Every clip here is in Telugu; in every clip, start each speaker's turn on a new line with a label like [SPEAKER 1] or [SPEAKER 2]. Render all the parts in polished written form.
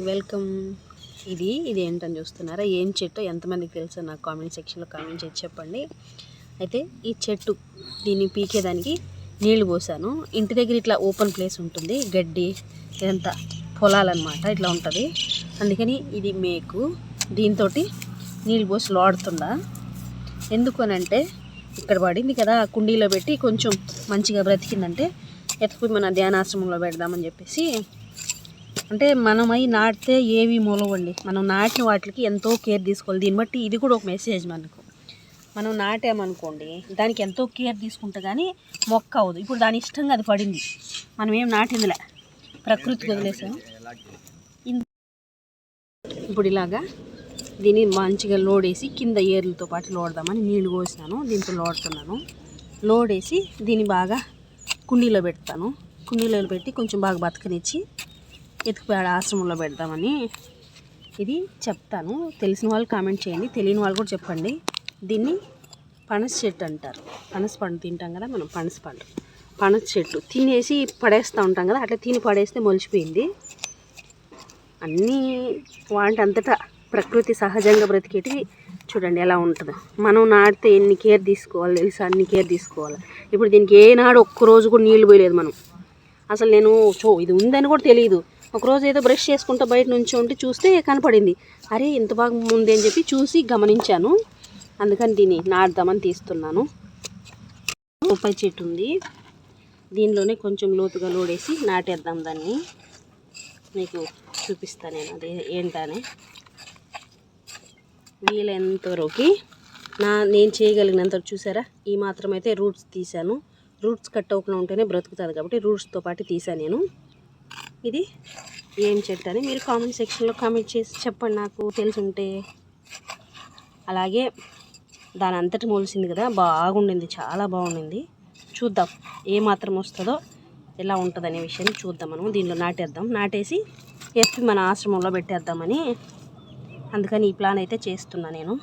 [SPEAKER 1] వెల్కమ్. ఇది ఏంటని చూస్తున్నారా? ఏం చెట్టు ఎంతమందికి తెలుసో నాకు కామెంట్ సెక్షన్లో కామెంట్ చేసి చెప్పండి. అయితే ఈ చెట్టు దీన్ని పీకేదానికి నీళ్లు పోసాను. ఇంటి దగ్గర ఇట్లా ఓపెన్ ప్లేస్ ఉంటుంది, గడ్డి ఇదంతా పొలాలన్నమాట, ఇట్లా ఉంటుంది. అందుకని ఇది మేకు దీంతో నీళ్ళు పోసి లోడుతుండా. ఎందుకు అని అంటే ఇక్కడ పడింది కదా, కుండీలో పెట్టి కొంచెం మంచిగా బ్రతికిందంటే ఎత్తుకుపోయి మన ధ్యానాశ్రమంలో పెడదామని చెప్పేసి. అంటే మనమై నాటితే ఏవి మూలవండి, మనం నాటిన వాటికి ఎంతో కేర్ తీసుకోవాలి. దీన్ని బట్టి ఇది కూడా ఒక మెసేజ్ మనకు. మనం నాటామనుకోండి, దానికి ఎంతో కేర్ తీసుకుంటే కానీ మొక్క అవ్వదు. ఇప్పుడు దాని ఇష్టంగా అది పడింది, మనం ఏం నాటిందిలే, ప్రకృతికి వదిలేసాం. ఇప్పుడు ఇలాగా దీన్ని మంచిగా లోడ్ వేసి కింద ఏర్లతో పాటు లోడదామని నీళ్లు పోసినాను. దీంతో లోడుతున్నాను. లోడ్ వేసి దీన్ని బాగా కుండీలో పెడతాను. కుండీలో పెట్టి కొంచెం బాగా బతకనిచ్చి ఎత్తుకుపోయాడ ఆశ్రమంలో పెడదామని ఇది చెప్తాను. తెలిసిన వాళ్ళు కామెంట్ చేయండి, తెలియని వాళ్ళు కూడా చెప్పండి. దీన్ని పనస చెట్టు అంటారు. పనస పండు తింటాం కదా మనం, పనస చెట్టు తినేసి పడేస్తూ ఉంటాం కదా, అట్లా తిని పడేస్తే మొలిచిపోయింది. అన్నీ వాటి అంతటా ప్రకృతి సహజంగా బ్రతికేటివి చూడండి ఎలా ఉంటుందో. మనం నాటితే ఎన్ని కేర్ తీసుకోవాలి తెలుసా, అన్ని కేర్ తీసుకోవాలి. ఇప్పుడు దీనికి ఏనాడు ఒక్కరోజు కూడా నీళ్ళు పోయలేదు మనం. అసలు నేను ఇది ఉందని కూడా తెలియదు. ఒకరోజు ఏదో బ్రష్ చేసుకుంటూ బయట నుంచి ఉంటే చూస్తే కనపడింది. అరే ఇంత బాగా ఉంది అని చెప్పి చూసి గమనించాను. అందుకని దీన్ని నాటుదామని తీస్తున్నాను. బొప్పాయి చెట్టు ఉంది, దీనిలోనే కొంచెం లోతుగా లోడేసి నాటేద్దాం. దాన్ని మీకు చూపిస్తాను నేను అది ఏంటనే. వీలైనంతవరకు నేను చేయగలిగినంత చూసారా, ఈ మాత్రం అయితే రూట్స్ తీసాను. రూట్స్ కట్ అవ్వకుండా ఉంటేనే బ్రతుకుతుంది కాబట్టి రూట్స్తో పాటు తీసాను నేను. ఇది ఏం చెట్టు అని మీరు కామెంట్ సెక్షన్లో కామెంట్ చేసి చెప్పండి నాకు తెలుసుంటే. అలాగే దాని అంతటి మొలిసింది కదా, బాగుండింది, చాలా బాగుండింది. చూద్దాం ఏ మాత్రం వస్తుందో, ఎలా ఉంటుంది అనే విషయాన్ని చూద్దాం. మనం దీనిలో నాటేద్దాం, నాటేసి ఎత్తి మన ఆశ్రమంలో పెట్టేద్దామని. అందుకని ఈ ప్లాన్ అయితే చేస్తున్నా నేను.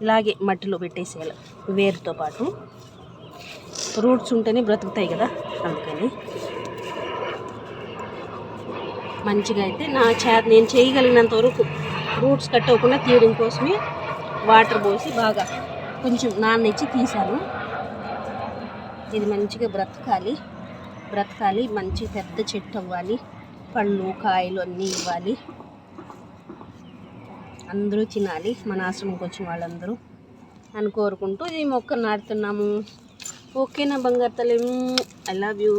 [SPEAKER 1] ఇలాగే మట్టిలో పెట్టేసేయాలి వేరుతో పాటు. రూట్స్ ఉంటేనే బ్రతుకుతాయి కదా, అందుకని మంచిగా అయితే నేను చేయగలిగినంత వరకు రూట్స్ కట్ అవ్వకుండా తీయడం కోసమే వాటర్ పోసి బాగా కొంచెం నాననిచ్చి తీసాను. ఇది మంచిగా బ్రతకాలి, మంచి పెద్ద చెట్టు అవ్వాలి, పళ్ళు కాయలు అన్నీ ఇవ్వాలి, అందరూ తినాలి, మన ఆశ్రమంకి వచ్చిన వాళ్ళందరూ అని కోరుకుంటూ ఈ మొక్క నాటుతున్నాము. ఓకేనా బంగారు తల్లి, ఐ లవ్ యూ.